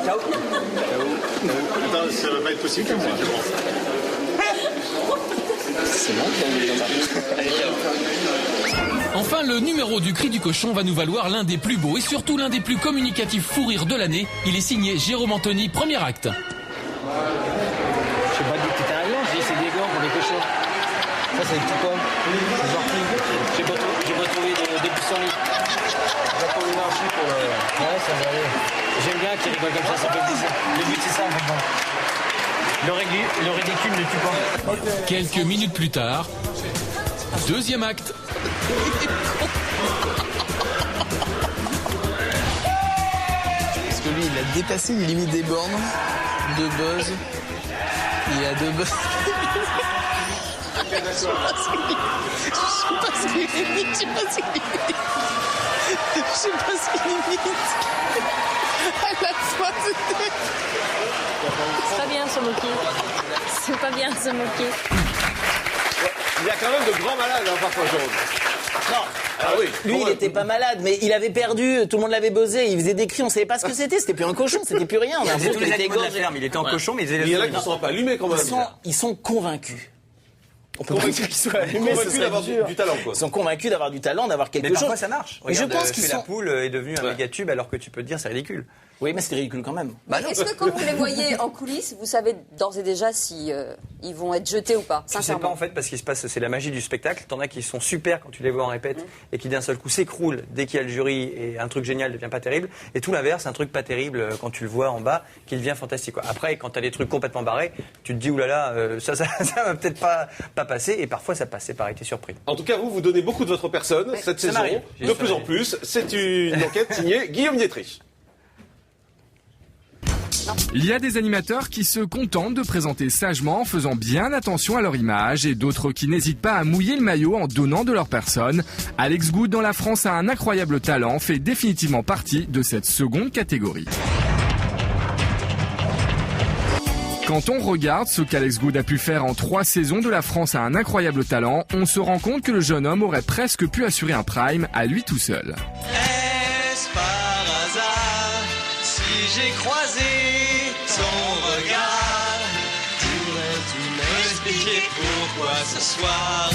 Ciao. Attends, ça va pas être possible comme ça, je pense. C'est bon, Enfin, le numéro du Cri du Cochon va nous valoir l'un des plus beaux et surtout l'un des plus communicatifs fous rires de l'année. Il est signé Jérôme Anthony, premier acte. Je sais pas dit que t'étais un lion, j'ai essayé des gants pour des cochons. Ça, c'est des petits pommes. J'ai pas trouvé des pissenlits. J'ai pas trouvé marché pour le... Ouais, ça va aller. J'aime bien qu'il rigole comme ça fait plaisir. Le but, c'est ça, en fait. Le ridicule ne tue pas. Quelques minutes plus tard, deuxième acte. Parce que lui, il a dépassé une limite des bornes de buzz. Il a deux buzz. Je sais pas ce qu'il limite. À la fois, c'était... C'est pas bien se moquer. C'est pas bien se moquer. Il y a quand même de grands malades, hein, parfois, Jérôme. Non. Ah oui. Lui, il était pas malade, mais il avait perdu, tout le monde l'avait buzzé, il faisait des cris, on savait pas ce que c'était plus un cochon, c'était plus rien. Il faisait tous les animaux de la ferme, il était en cochon, mais il faisait Il y en a qui ne sont pas allumés quand même. Ils sont convaincus. On peut Convaincus pas dire qu'ils soient allumés, Convaincus d'avoir du talent, quoi. Ils sont convaincus d'avoir du talent, d'avoir quelque Mais chose. parfois ça marche. Mais je Regarde, pense qu'ils la sont... poule est devenue un méga tube alors que tu peux te dire c'est ridicule. Oui, mais c'est ridicule quand même. Est-ce que quand vous les voyez en coulisses, vous savez d'ores et déjà si ils vont être jetés ou pas? Je sais Sincèrement. pas en fait parce qu'il se passe, c'est la magie du spectacle. T'en as qui sont super quand tu les vois en répète et qui d'un seul coup s'écroulent dès qu'il y a le jury et un truc génial devient pas terrible. Et tout l'inverse, un truc pas terrible quand tu le vois en bas qui devient fantastique, quoi. Après, quand t'as des trucs complètement barrés, tu te dis oulala, ça va peut-être pas passer et parfois ça passe. C'est pareil, t'es surpris. En tout cas, vous donnez beaucoup de votre personne cette saison, m'arrive. de plus en plus. C'est une enquête signée Guillaume Dietrich. Il y a des animateurs qui se contentent de présenter sagement en faisant bien attention à leur image et d'autres qui n'hésitent pas à mouiller le maillot en donnant de leur personne. Alex Good dans La France a un incroyable talent, fait définitivement partie de cette seconde catégorie. Quand on regarde ce qu'Alex Good a pu faire en 3 saisons de La France a un incroyable talent, on se rend compte que le jeune homme aurait presque pu assurer un prime à lui tout seul. Est-ce par hasard si j'ai croisé ton regard? Pourrais-tu m'expliquer pourquoi ce soir?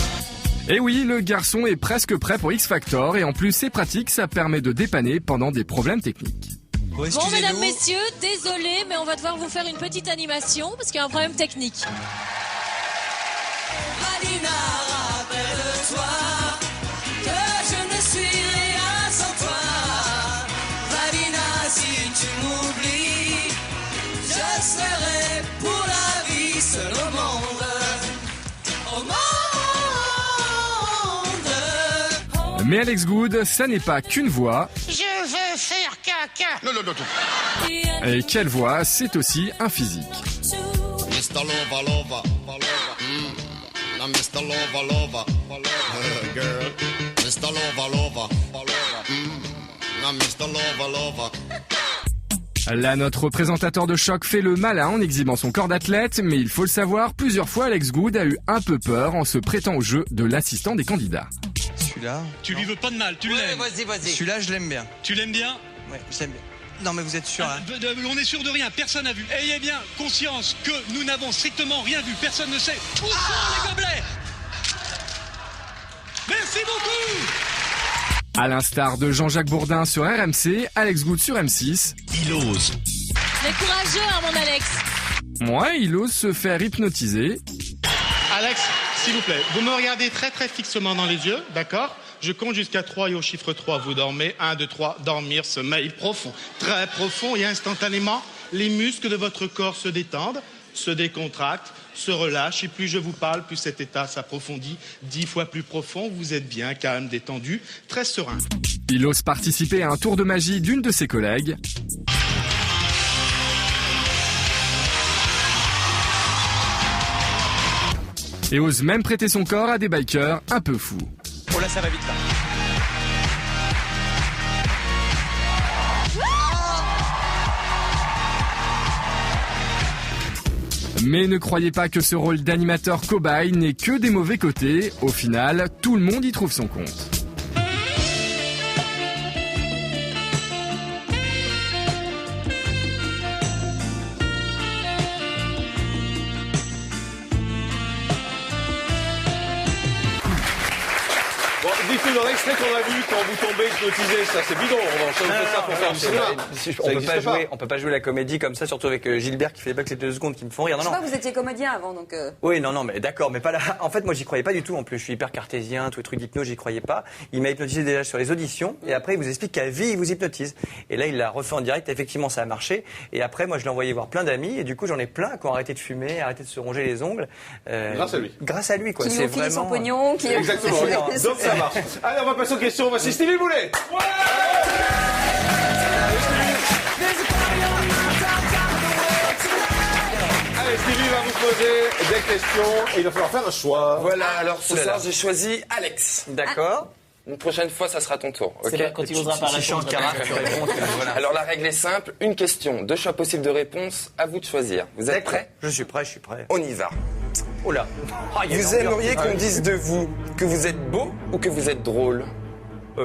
Et oui, le garçon est presque prêt pour X Factor et en plus c'est pratique, ça permet de dépanner pendant des problèmes techniques. Bon, mesdames, messieurs, désolé, mais on va devoir vous faire une petite animation parce qu'il y a un problème technique. Vanina, rappelle-toi que je ne suis rien sans toi. Vanina, si tu m'oublies, je serai pour la vie seul au monde. Au monde. Mais Alex Good, ça n'est pas qu'une voix. Je veux faire caca. Non. Et quelle voix, c'est aussi un physique. Mr. Lover. Now Mr. Lover. Girl. Mr. Lover. Now Mr. Lover. Là, notre présentateur de choc fait le malin en exhibant son corps d'athlète, mais il faut le savoir, plusieurs fois Alex Good a eu un peu peur en se prêtant au jeu de l'assistant des candidats. Celui-là. Tu lui veux pas de mal, tu l'aimes. Vas-y. Celui-là, je l'aime bien. Tu l'aimes bien? Ouais, je l'aime bien. Non, mais vous êtes sûr, hein? On est sûr de rien, personne n'a vu. Ayez bien conscience que nous n'avons strictement rien vu, personne ne sait où sont les gobelets. Merci beaucoup. À l'instar de Jean-Jacques Bourdin sur RMC, Alex Good sur M6. Il ose. Mais courageux, hein, mon Alex. Moi, il ose se faire hypnotiser. Alex, s'il vous plaît, vous me regardez très très fixement dans les yeux, d'accord? Je compte jusqu'à 3 et au chiffre 3, vous dormez. 1, 2, 3, dormir, sommeil profond. Très profond et instantanément, les muscles de votre corps se détendent, se décontractent, se relâchent. Et plus je vous parle, plus cet état s'approfondit. 10 fois plus profond, vous êtes bien calme, détendu, très serein. Il ose participer à un tour de magie d'une de ses collègues. Et ose même prêter son corps à des bikers un peu fous. Oh là, ça va vite là. Mais ne croyez pas que ce rôle d'animateur cobaye n'ait que des mauvais côtés. Au final, tout le monde y trouve son compte. dans l'extrait qu'on a vu, quand vous tombez hypnotisé, ça c'est bidon. On fait ça pour faire du cinéma. On peut pas jouer la comédie comme ça, surtout avec Gilbert qui fait les blagues les 2 secondes qui me font rire. Je sais pas, vous étiez comédien avant, donc... Oui, non, mais d'accord, mais pas là. En fait, moi, j'y croyais pas du tout. En plus, je suis hyper cartésien, tous les trucs d'hypnose, j'y croyais pas. Il m'a hypnotisé déjà sur les auditions, et après, il vous explique qu'à vie, il vous hypnotise. Et là, il l'a refait en direct. Effectivement, ça a marché. Et après, moi, je l'ai envoyé voir plein d'amis, et du coup, j'en ai plein qui ont arrêté de fumer, arrêté de se ronger les ongles. Grâce à lui. Grâce à lui, quoi. Qui lui ont filé son pognon, qui... Exactement. Donc ça marche. Allez, on va passer aux questions. Voici Stevie Boulet. Allez, Stevie va vous poser des questions et il va falloir faire un choix. Voilà, alors ce soir j'ai choisi Alex. D'accord. Une prochaine fois, ça sera ton tour. C'est Ok. quand il osera pas répondre. Alors la règle est simple, une question, 2 choix possibles de réponse, à vous de choisir. Vous êtes prêts? Je suis prêt. On y va. Oh là. Vous aimeriez qu'on dise de vous que vous êtes beau ou que vous êtes drôle?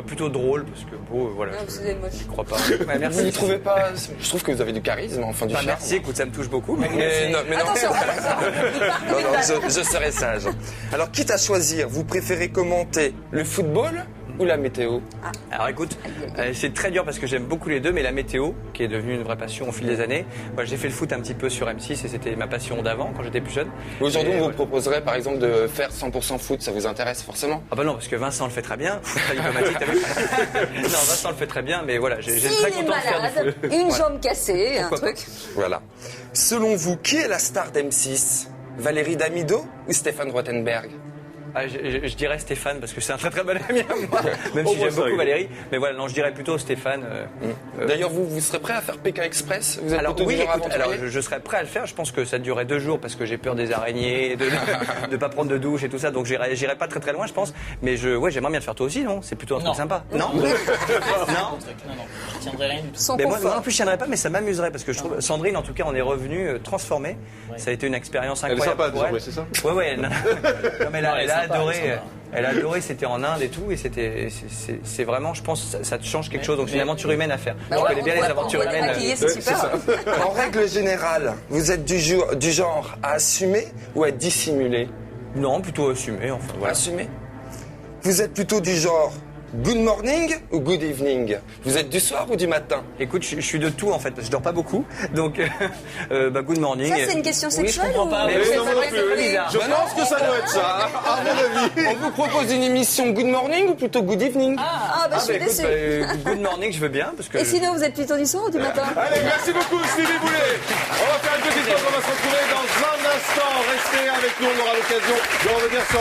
Plutôt drôle, parce que beau, voilà. Non, vous êtes moche. Je crois pas. Vous ne trouvez pas? Je trouve que vous avez du charisme, enfin du charme. Merci, écoute, ça me touche beaucoup. Mais non. Attention, Non, je serai sage. Alors, quitte à choisir, vous préférez commenter le football ou la météo? Alors écoute, c'est très dur parce que j'aime beaucoup les deux, mais la météo, qui est devenue une vraie passion au fil des années, moi, j'ai fait le foot un petit peu sur M6 et c'était ma passion d'avant quand j'étais plus jeune. Aujourd'hui, on vous proposerait par exemple de faire 100% foot, ça vous intéresse forcément? Ah bah non, parce que Vincent le fait très bien. Foot très diplomatique, t'as vu? Non, Vincent le fait très bien, mais voilà, j'ai très S'il est content de faire du malade, foot. une Ouais. jambe cassée, un Pourquoi truc. Voilà. Selon vous, qui est la star d'M6? Valérie Damido ou Stéphane Rothenberg? Ah, je dirais Stéphane parce que c'est un très très bon ami à moi, même Au si moins j'aime ça, beaucoup oui. Valérie. Mais voilà, non, je dirais plutôt Stéphane. D'ailleurs, vous serez prêt à faire Pékin Express? Vous êtes Alors plutôt oui, du genre écoute, aventurier? alors je serais prêt à le faire. Je pense que ça durerait 2 jours parce que j'ai peur des araignées, de pas prendre de douche et tout ça. Donc j'irai pas très très loin, je pense. Mais j'aimerais bien le faire toi aussi, non? C'est plutôt un truc sympa. Non. Non, je tiendrai rien du tout. Son Mais moi confort. non plus je tiendrais pas, mais ça m'amuserait parce que je trouve Sandrine, en tout cas, on est revenu transformée. Ça a été une expérience Elle est incroyable. sympa, pour elle. désormais, c'est ça? Ouais. Non, mais Ouais, elle a sympa, adoré. sympa. Elle a adoré, c'était en Inde et tout, et c'est vraiment, je pense, ça te change quelque chose. Donc c'est une aventure humaine à faire. Bah Je ouais, connais bien on les voit- aventures on voit humaines. démaquiller, c'est super. En règle générale, vous êtes du genre à assumer ou à dissimuler? Non, plutôt assumé, enfin. Voilà. Assumer. Vous êtes plutôt du genre good morning ou good evening? Vous êtes du soir ou du matin? Écoute, je suis de tout en fait, parce que je dors pas beaucoup, donc good morning. Ça, c'est une question sexuelle comprends pas, ou... mais oui, c'est non, vrai non que plus, c'est bizarre. Je pense que ça doit être ça, à mon avis. On vous propose une émission good morning ou plutôt good evening? Ah, bah, je suis écoute, déçue. good morning, je veux bien, parce que. Et sinon, vous êtes plutôt du soir ou du matin? Allez, merci beaucoup Stevie Boulet. On va faire une petite pause, on va se retrouver dans un instant. Restez avec nous, on aura l'occasion de revenir sur